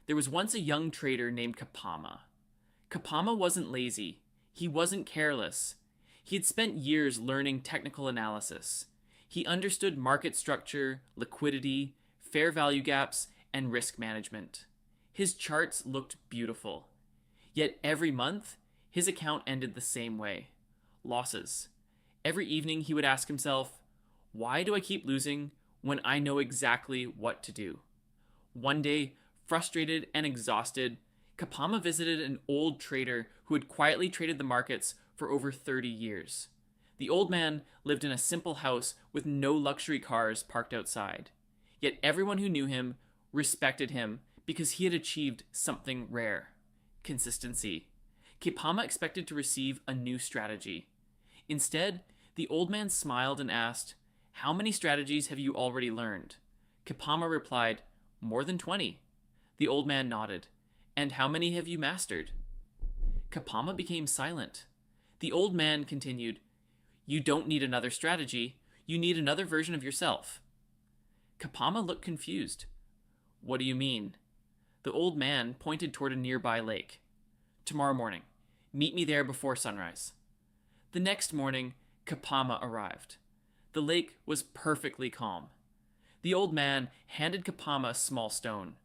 There was once a young trader named Kapama. Kapama wasn't lazy. He wasn't careless. He had spent years learning technical analysis. He understood market structure, liquidity, fair value gaps, and risk management. His charts looked beautiful. Yet every month, his account ended the same way: losses. Every evening, he would ask himself, why do I keep losing when I know exactly what to do? One day, frustrated and exhausted, Kapama visited an old trader who had quietly traded the markets for over 30 years. The old man lived in a simple house with no luxury cars parked outside. Yet everyone who knew him respected him because he had achieved something rare: consistency. Kapama expected to receive a new strategy. Instead, the old man smiled and asked, "How many strategies have you already learned?" Kapama replied, "More than 20." The old man nodded. "And how many have you mastered?" Kapama became silent. The old man continued, "You don't need another strategy. You need another version of yourself." Kapama looked confused. "What do you mean?" The old man pointed toward a nearby lake. "Tomorrow morning. Meet me there before sunrise." The next morning, Kapama arrived. The lake was perfectly calm. The old man handed Kapama a small stone.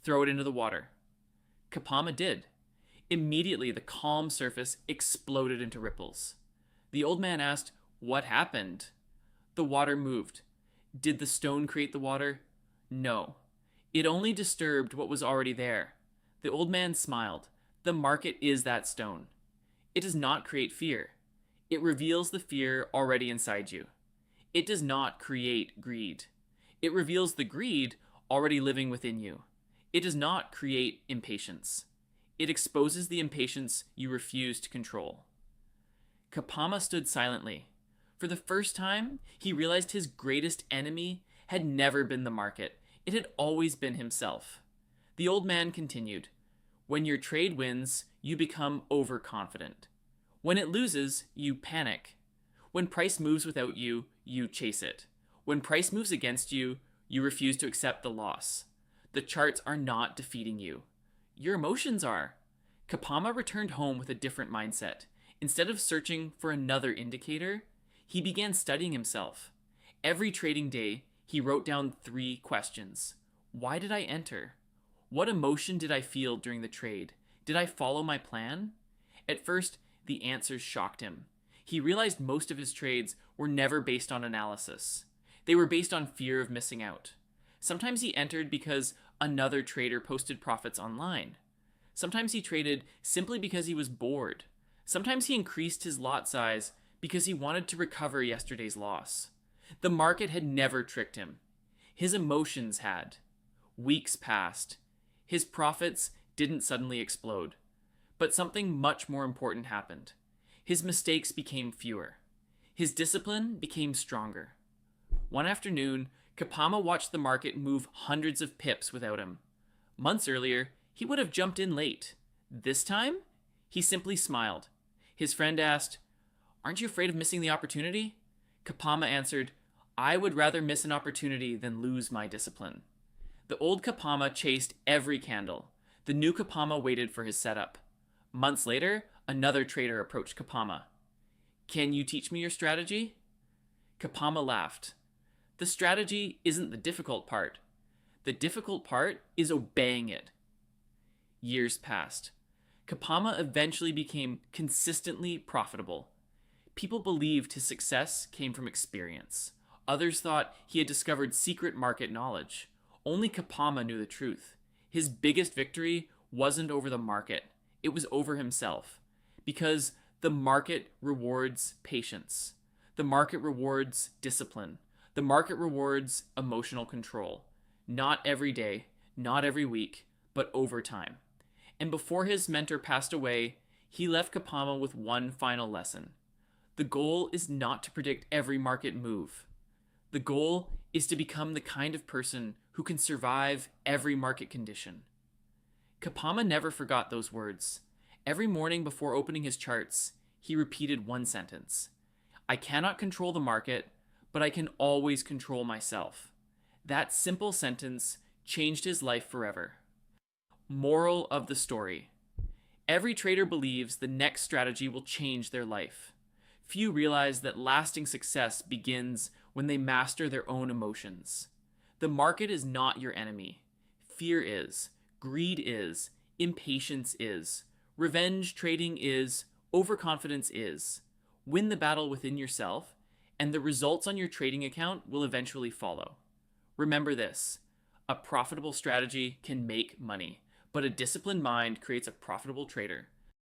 "Throw it into the water." Kapama did. Immediately, the calm surface exploded into ripples. The old man asked, "What happened?" The water moved. Did the stone create the water? No. It only disturbed what was already there. The old man smiled. The market is that stone. It does not create fear. It reveals the fear already inside you. It does not create greed. It reveals the greed already living within you. It does not create impatience. It exposes the impatience you refuse to control. Kapama stood silently. For the first time, he realized his greatest enemy had never been the market. It had always been himself. The old man continued, "When your trade wins, you become overconfident. When it loses, you panic. When price moves without you, you chase it. When price moves against you, you refuse to accept the loss. The charts are not defeating you. Your emotions are." Kapama returned home with a different mindset. Instead of searching for another indicator, he began studying himself. Every trading day, he wrote down 3 questions. Why did I enter? What emotion did I feel during the trade? Did I follow my plan? At first, the answers shocked him. He realized most of his trades were never based on analysis. They were based on fear of missing out. Sometimes he entered because another trader posted profits online. Sometimes he traded simply because he was bored. Sometimes he increased his lot size because he wanted to recover yesterday's loss. The market had never tricked him. His emotions had. Weeks passed. His profits didn't suddenly explode. But something much more important happened. His mistakes became fewer. His discipline became stronger. One afternoon, Kapama watched the market move hundreds of pips without him. Months earlier, he would have jumped in late. This time, he simply smiled. His friend asked, "Aren't you afraid of missing the opportunity?" Kapama answered, "I would rather miss an opportunity than lose my discipline." The old Kapama chased every candle. The new Kapama waited for his setup. Months later, another trader approached Kapama. "Can you teach me your strategy?" Kapama laughed. "The strategy isn't the difficult part. The difficult part is obeying it." Years passed. Kapama eventually became consistently profitable. People believed his success came from experience. Others thought he had discovered secret market knowledge. Only Kapama knew the truth. His biggest victory wasn't over the market. It was over himself. Because the market rewards patience. The market rewards discipline. The market rewards emotional control. Not every day, not every week, but over time. And before his mentor passed away, he left Kapama with one final lesson. The goal is not to predict every market move. The goal is to become the kind of person who can survive every market condition. Kapama never forgot those words. Every morning before opening his charts, he repeated one sentence: "I cannot control the market, but I can always control myself." That simple sentence changed his life forever. Moral of the story: every trader believes the next strategy will change their life. Few realize that lasting success begins when they master their own emotions. The market is not your enemy. Fear is, greed is, impatience is, revenge trading is, overconfidence is. Win the battle within yourself, and the results on your trading account will eventually follow. Remember this: a profitable strategy can make money, but a disciplined mind creates a profitable trader.